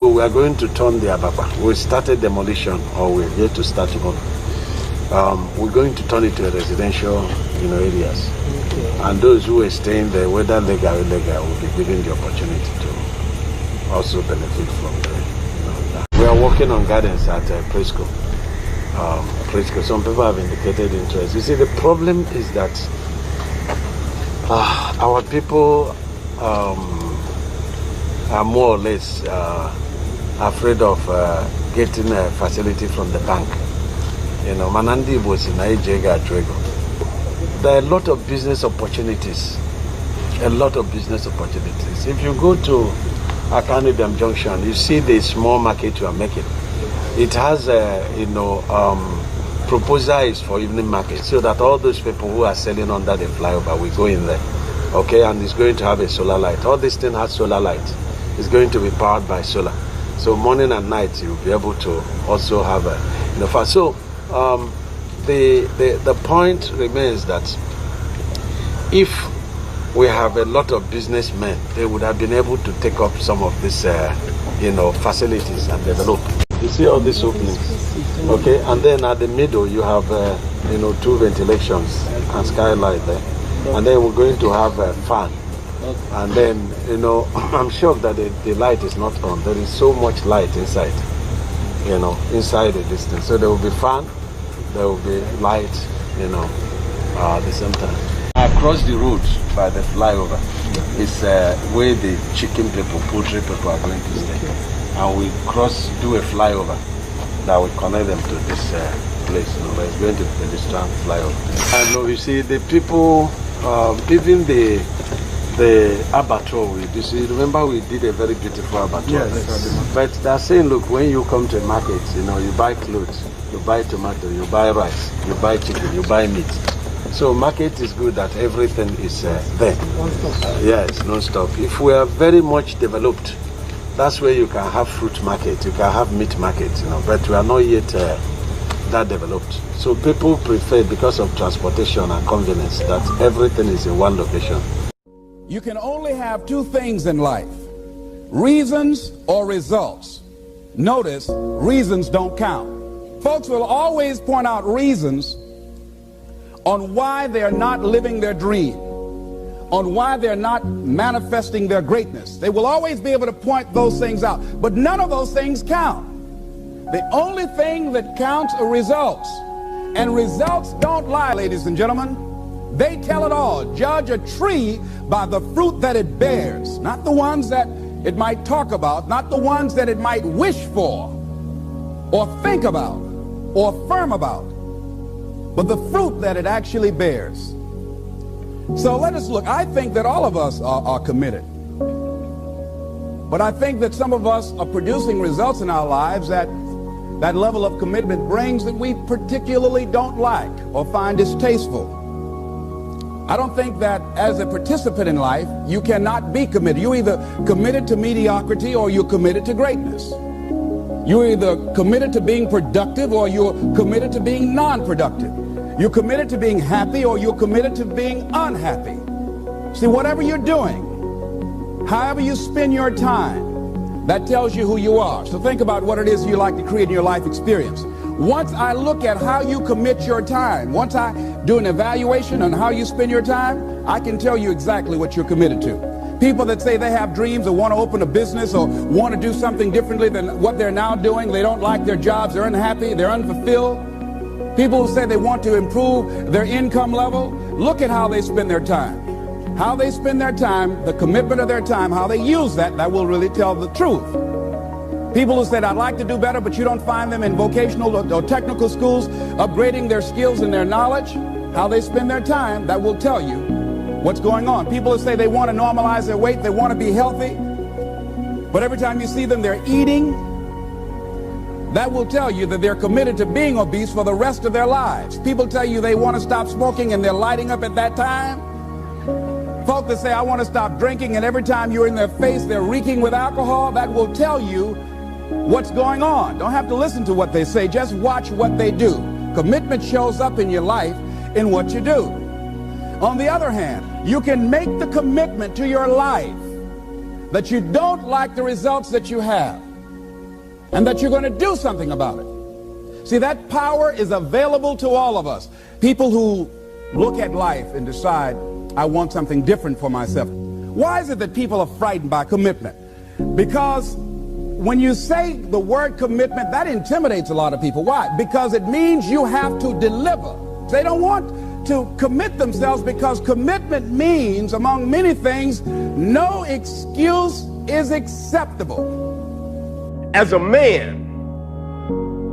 We are going to turn the Abakpa. We started demolition, or we're yet to start tomorrow. We're going to turn it to residential, areas. Okay. And those who are staying there, whether legal or illegal, will be given the opportunity to also benefit from that. We are working on gardens at Presco. Some people have indicated interest. You see, the problem is that our people are more or less afraid of getting a facility from the bank. Manandi was in Nigeria. There are a lot of business opportunities. If you go to Akanidam Junction, you see the small market you are making. It has proposal is for evening market, so that all those people who are selling under the flyover will go in there. Okay, and it's going to have a solar light. All this thing has solar light. It's going to be powered by solar. So morning and night you'll be able to also have a So the point remains that if we have a lot of businessmen, they would have been able to take up some of these facilities and develop. You see all these openings, okay? And then at the middle you have two ventilations and skylight there, and then we're going to have a fan. And then, I'm sure that the light is not on. There is so much light inside, inside the distance. So there will be fan, there will be light, at the same time. Across the road by the flyover is where the chicken people, poultry people are going to stay. And we do a flyover that will connect them to this place. It's going to be a pedestrian flyover. And you see, the people, even the abattoir, remember we did a very beautiful abattoir. Yes. But they're saying, look, when you come to a market, you buy clothes, you buy tomato, you buy rice, you buy chicken, you buy meat. So market is good that everything is there. Yes, non-stop. If we are very much developed, that's where you can have fruit market, you can have meat market, but we are not yet that developed. So people prefer, because of transportation and convenience, that everything is in one location. You can only have two things in life: reasons or results. Notice, reasons don't count. Folks will always point out reasons on why they're not living their dream, on why they're not manifesting their greatness. They will always be able to point those things out, but none of those things count. The only thing that counts are results, and results don't lie, ladies and gentlemen. They tell it all. Judge a tree by the fruit that it bears, not the ones that it might talk about, not the ones that it might wish for or think about or affirm about, but the fruit that it actually bears. So let us look. I think that all of us are committed, but I think that some of us are producing results in our lives that level of commitment brings that we particularly don't like or find distasteful. I don't think that as a participant in life, you cannot be committed. You're either committed to mediocrity or you're committed to greatness. You're either committed to being productive or you're committed to being non-productive. You're committed to being happy or you're committed to being unhappy. See, whatever you're doing, however you spend your time, that tells you who you are. So think about what it is you like to create in your life experience. Once I look at how you commit your time, once I do an evaluation on how you spend your time, I can tell you exactly what you're committed to. People that say they have dreams or want to open a business or want to do something differently than what they're now doing, they don't like their jobs, they're unhappy, they're unfulfilled. People who say they want to improve their income level, look at how they spend their time. How they spend their time, the commitment of their time, how they use that will really tell the truth. People who said, I'd like to do better, but you don't find them in vocational or technical schools upgrading their skills and their knowledge, how they spend their time, that will tell you what's going on. People who say they want to normalize their weight, they want to be healthy, but every time you see them, they're eating, that will tell you that they're committed to being obese for the rest of their lives. People tell you they want to stop smoking and they're lighting up at that time. Folks that say, I want to stop drinking, and every time you're in their face, they're reeking with alcohol, that will tell you what's going on. Don't have to listen to what they say, just watch what they do. Commitment shows up in your life in what you do. On the other hand, you can make the commitment to your life that you don't like the results that you have. and that you're going to do something about it. See, that power is available to all of us. People who look at life and decide, I want something different for myself. Why is it that people are frightened by commitment? Because when you say the word commitment, that intimidates a lot of people. Why? Because it means you have to deliver. They don't want to commit themselves because commitment means, among many things, no excuse is acceptable. As a man,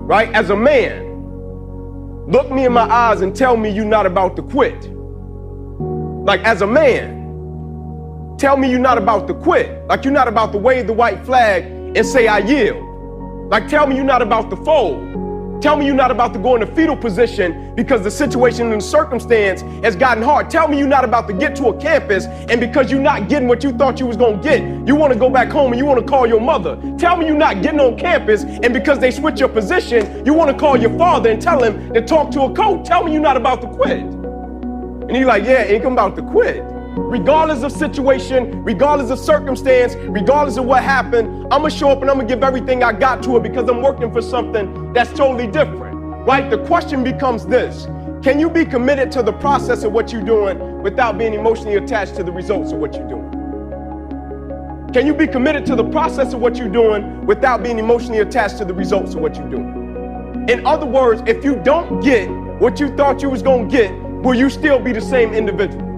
right? As a man, look me in my eyes and tell me you're not about to quit. Like, as a man, tell me you're not about to quit. Like, you're not about to wave the white flag and say, I yield. Like, tell me you're not about to fold. Tell me you're not about to go in a fetal position because the situation and the circumstance has gotten hard. Tell me you're not about to get to a campus and because you're not getting what you thought you was going to get, you want to go back home and you want to call your mother. Tell me you're not getting on campus and because they switch your position, you want to call your father and tell him to talk to a coach. Tell me you're not about to quit. And he's like, yeah, I'm about to quit. Regardless of situation, regardless of circumstance, regardless of what happened, I'm going to show up and I'm going to give everything I got to it because I'm working for something that's totally different, right? The question becomes this: can you be committed to the process of what you're doing without being emotionally attached to the results of what you're doing? Can you be committed to the process of what you're doing without being emotionally attached to the results of what you're doing? In other words, if you don't get what you thought you was going to get, will you still be the same individual?